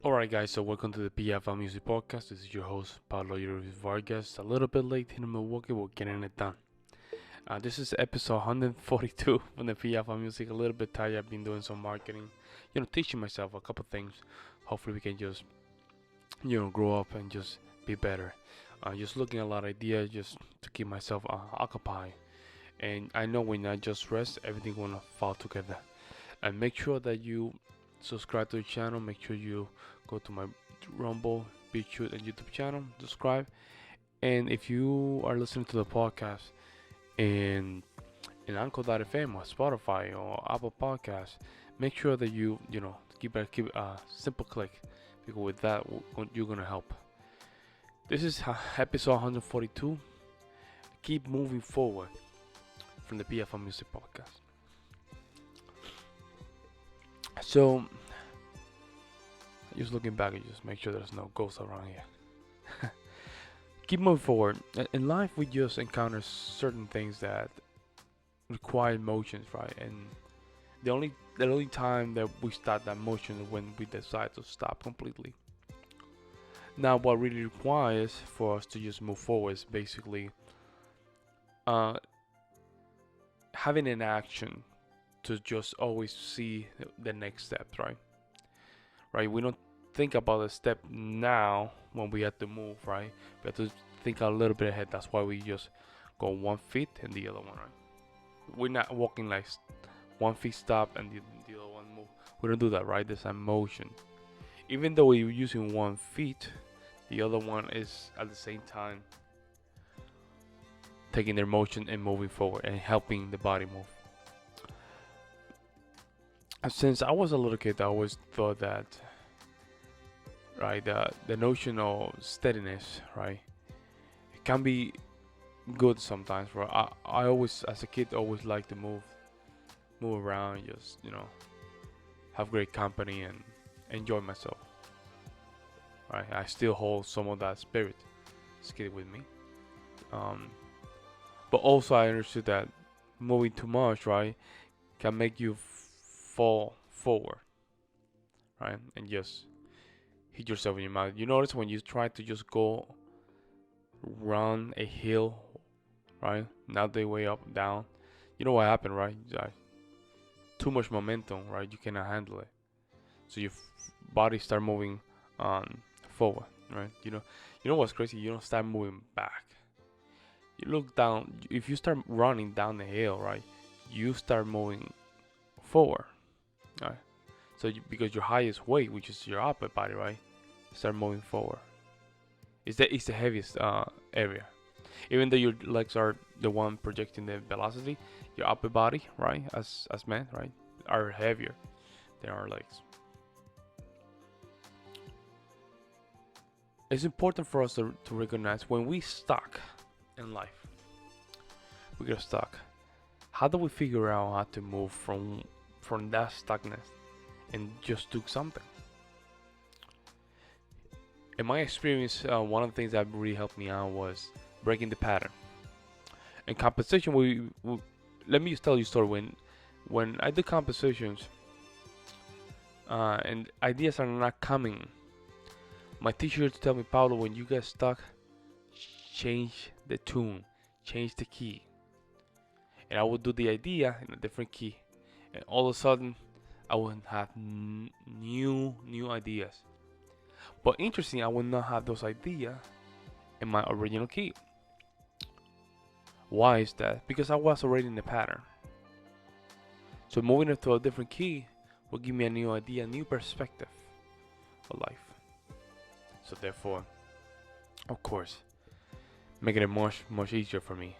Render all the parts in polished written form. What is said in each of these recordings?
Alright, guys, so welcome to the PFL Music Podcast. This is your host, Pablo Ruiz Vargas. A little bit late here in Milwaukee, we're getting it done. This is episode 142 from the PFL Music. A little bit tired. I've been doing some marketing, teaching myself a couple things. Hopefully, we can just, grow up and just be better. Just looking at a lot of ideas just to keep myself occupied. And I know when I just rest, everything gonna fall together. And make sure that you subscribe to the channel. Make sure you go to my Rumble, BitChute, and YouTube channel. Subscribe. And if you are listening to the podcast in Anchor.fm or Spotify or Apple Podcasts, make sure that you keep a simple click, because with that you're gonna help. This is episode 142. Keep moving forward from the PFL Music Podcast. So, just looking back and just make sure there's no ghosts around here. Keep moving forward. In life, we just encounter certain things that require emotions, right? And the only time that we start that motion is when we decide to stop completely. Now, what really requires for us to just move forward is basically uh, having an action to just always see the next steps, right? Right? We don't think about the step now when we have to move, right? We have to think a little bit ahead. That's why we just go 1 foot and the other one, right? We're not walking like 1 foot stop and the other one move. We don't do that, right? There's a motion. Even though we're using 1 foot, the other one is at the same time taking their motion and moving forward and helping the body move. Since I was a little kid, I always thought that, right, the notion of steadiness, right, it can be good sometimes. Right, I always, as a kid, always liked to move around, just have great company and enjoy myself. Right, I still hold some of that spirit, kid with me. But also I understood that moving too much, right, can make you fall forward, right, and just hit yourself in your mouth. You notice when you try to just go run a hill, right, not the way up, down, you know what happened, right? Too much momentum, right? You cannot handle it, so your body start moving forward, right? You know what's crazy? You don't start moving back. You look down. If you start running down the hill, right, you start moving forward. Right. So because your highest weight, which is your upper body, right, start moving forward. It's the heaviest area. Even though your legs are the one projecting the velocity, your upper body, right, as men, right, are heavier than our legs. It's important for us to recognize when we stuck in life. We get stuck. How do we figure out how to move from that stuckness and just do something? In my experience, one of the things that really helped me out was breaking the pattern. In composition, let me just tell you a story. When I do compositions and ideas are not coming, my teacher used to tell me, Pablo, when you get stuck, change the tune, change the key. And I would do the idea in a different key, and all of a sudden I would have new ideas. But interesting, I would not have those ideas in my original key. Why is that? Because I was already in the pattern. So moving it to a different key will give me a new idea, a new perspective of life. So therefore, of course, making it much easier for me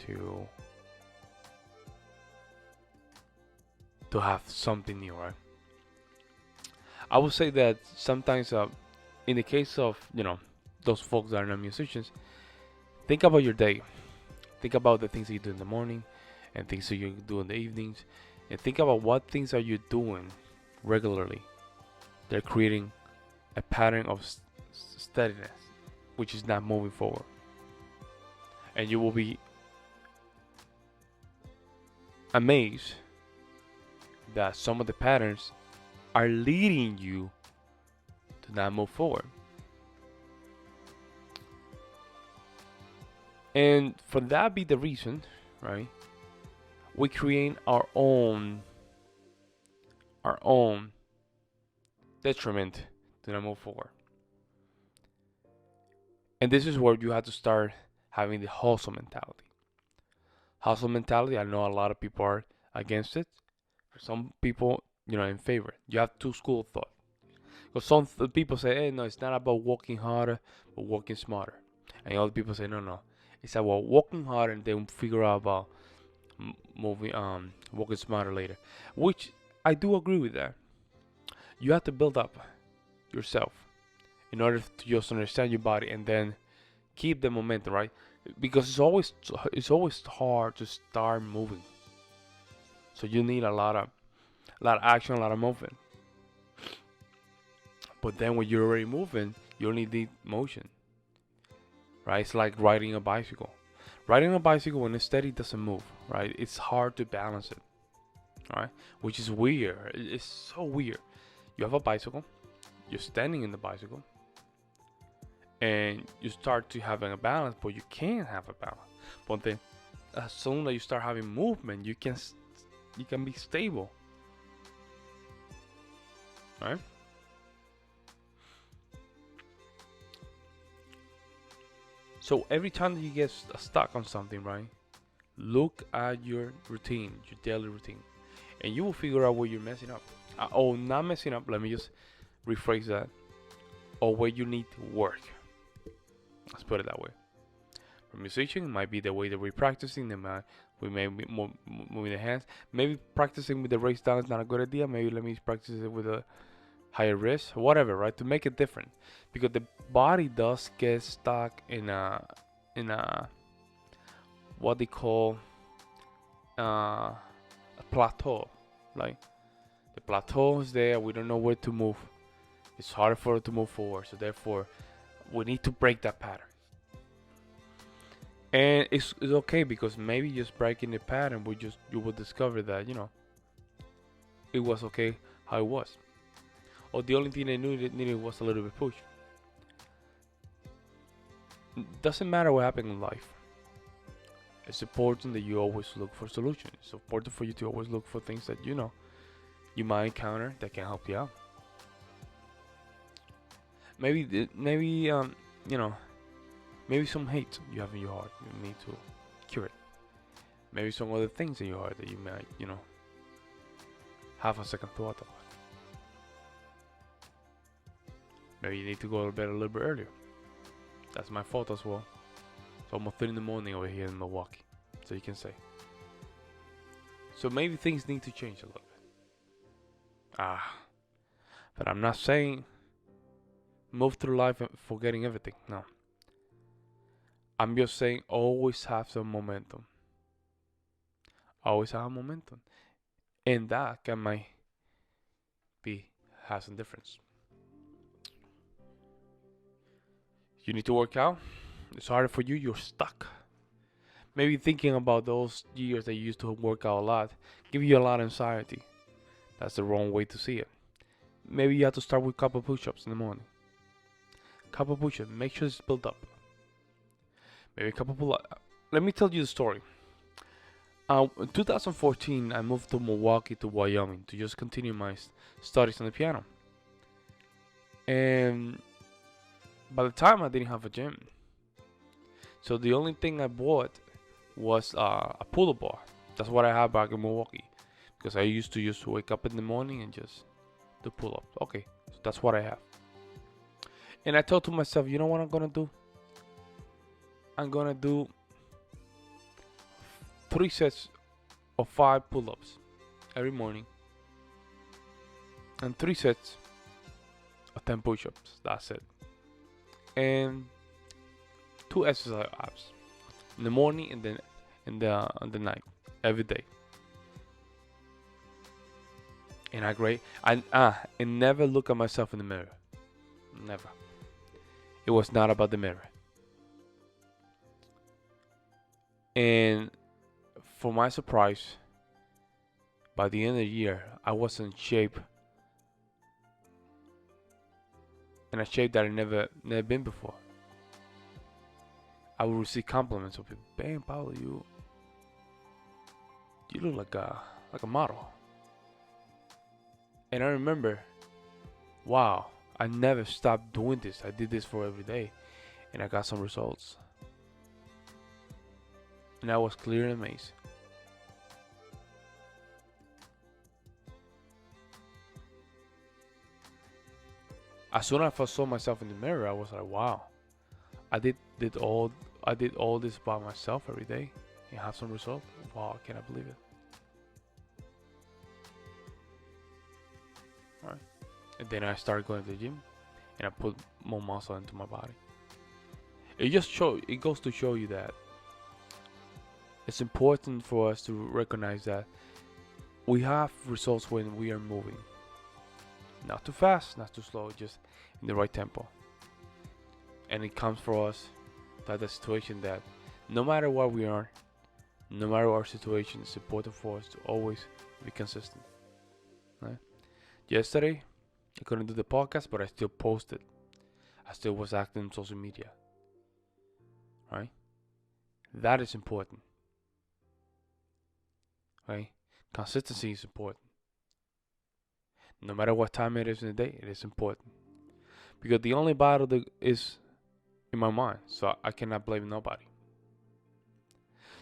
to have something new, right? I would say that sometimes, in the case of those folks that are not musicians, think about your day. Think about the things that you do in the morning, and things that you do in the evenings, and think about what things are you doing regularly. They're creating a pattern of steadiness, which is not moving forward, and you will be amazed that some of the patterns are leading you to not move forward. And for that be the reason, right? We create our own detriment to not move forward. And this is where you have to start having the hustle mentality. Hustle mentality, I know a lot of people are against it. For some people, in favor. You have two school of thought. Because some people say, hey, no, it's not about working harder, but working smarter. And other people say, no, no, it's about working harder and then figure out about working smarter later. Which I do agree with that. You have to build up yourself in order to just understand your body and then keep the momentum, right? Because it's always hard to start moving. So you need a lot of action, a lot of movement. But then when you're already moving, you only need motion, right? It's like riding a bicycle. Riding a bicycle when it's steady doesn't move, right? It's hard to balance it, right? Which is weird. It's so weird. You have a bicycle, you're standing in the bicycle, and you start to having a balance, but you can't have a balance. But then, as soon as you start having movement, you can be stable, right? So every time that you get stuck on something, right? Look at your routine, your daily routine, and you will figure out where you're messing up. Not messing up. Let me just rephrase that. Or where you need to work. Let's put it that way. For musician, it might be the way that we're practicing. We may be more moving the hands. Maybe practicing with the raise down is not a good idea. Maybe let me practice it with a higher wrist, whatever, right? To make it different, because the body does get stuck in a what they call a plateau. Like the plateau is there, we don't know where to move. It's harder for it to move forward, so therefore we need to break that pattern. And it's okay, because maybe just breaking the pattern, you will discover that it was okay how it was, or the only thing they needed was a little bit push. Doesn't matter what happened in life. It's important that you always look for solutions. It's important for you to always look for things that you might encounter that can help you out. Maybe maybe some hate you have in your heart, you need to cure it. Maybe some other things in your heart that you might have a second thought about. Maybe you need to go to bed a little bit earlier. That's my fault as well. It's almost 3 in the morning over here in Milwaukee, so you can say. So maybe things need to change a little bit. But I'm not saying move through life forgetting everything. No. I'm just saying always have some momentum. Always have momentum. And that might have some difference. You need to work out. It's harder for you. You're stuck. Maybe thinking about those years that you used to work out a lot give you a lot of anxiety. That's the wrong way to see it. Maybe you have to start with a couple push-ups in the morning. Couple push-ups. Make sure it's built up. Maybe a couple pull-ups. Let me tell you the story. In 2014, I moved to Milwaukee to Wyoming to just continue my studies on the piano. And by the time I didn't have a gym. So the only thing I bought was a pull-up bar. That's what I had back in Milwaukee. Because I used to wake up in the morning and just do pull-ups. Okay, so that's what I have. And I thought to myself, you know what I'm going to do? I'm going to do 3 sets of 5 pull-ups every morning. And 3 sets of 10 push-ups. That's it. And 2 exercise abs in the morning and then in the night every day. And and never look at myself in the mirror. Never. It was not about the mirror. And for my surprise, by the end of the year, I was in shape in a shape that I never been before. I would receive compliments of people. Bam, Pablo, you look like a model. And I remember, wow, I never stopped doing this. I did this for every day, and I got some results. And I was clear and amazed. As soon as I saw myself in the mirror, I was like, wow, I did all I did all this by myself every day and have some result. Wow, I cannot believe it. All right. And then I started going to the gym, and I put more muscle into my body. It goes to show you that it's important for us to recognize that we have results when we are moving. Not too fast, not too slow, just in the right tempo. And it comes for us that the situation that no matter what we are, no matter our situation, it's important for us to always be consistent. Right? Yesterday, I couldn't do the podcast, but I still posted. I still was active on social media. Right? That is important. Right? Consistency is important. No matter what time it is in the day, it is important. Because the only battle that is in my mind, so I cannot blame nobody.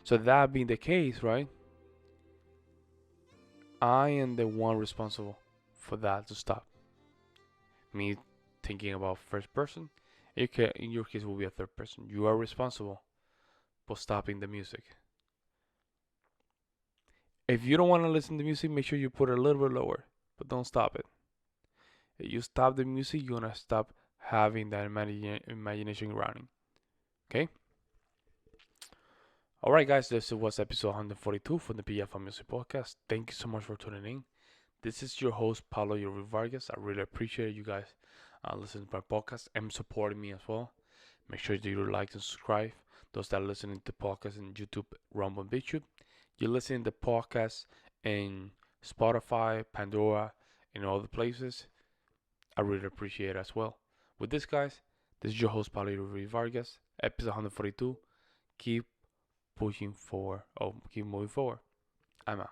So that being the case, right? I am the one responsible for that to stop. Me thinking about first person, in your case will be a third person. You are responsible for stopping the music. If you don't want to listen to music, make sure you put it a little bit lower, but don't stop it. If you stop the music, you're gonna stop having that imagination running. Okay? Alright, guys, this was episode 142 from the PF Music Podcast. Thank you so much for tuning in. This is your host, Pablo Ruiz Vargas. I really appreciate you guys listening to my podcast and supporting me as well. Make sure that you like and subscribe. Those that are listening to podcasts in YouTube, Rumble, and BitChute. You're listening to podcasts in Spotify, Pandora, and all the places. I really appreciate it as well. With this, guys, this is your host, Pablo Ruiz Vargas, episode 142. Keep pushing forward. Oh, keep moving forward. I'm out.